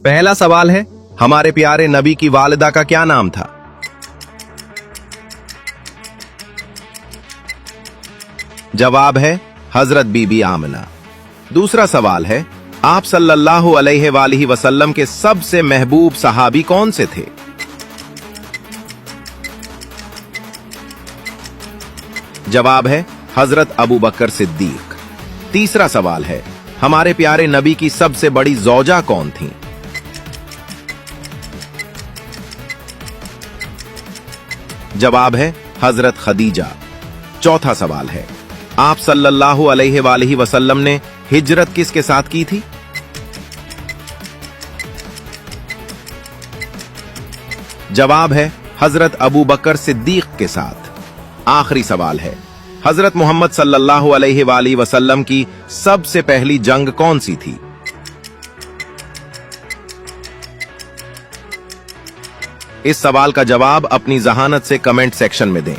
पहला सवाल है, हमारे प्यारे नबी की वालिदा का क्या नाम था? जवाब है हजरत बीबी आमना। दूसरा सवाल है, आप सल्लल्लाहु अलैहि वसल्लम के सबसे महबूब सहाबी कौन से थे? जवाब है हजरत अबू बकर सिद्दीक। तीसरा सवाल है, हमारे प्यारे नबी की सबसे बड़ी ज़ौजा कौन थी? जवाब है हजरत खदीजा। चौथा सवाल है, आप सल्लल्लाहु अलैहि वसल्लम ने हिजरत किसके साथ की थी? जवाब है हजरत अबू बकर सिद्दीक के साथ। आखिरी सवाल है, हजरत मोहम्मद सल्लल्लाहु अलैहि वसल्लम की सबसे पहली जंग कौन सी थी? इस सवाल का जवाब अपनी जहानत से कमेंट सेक्शन में दें।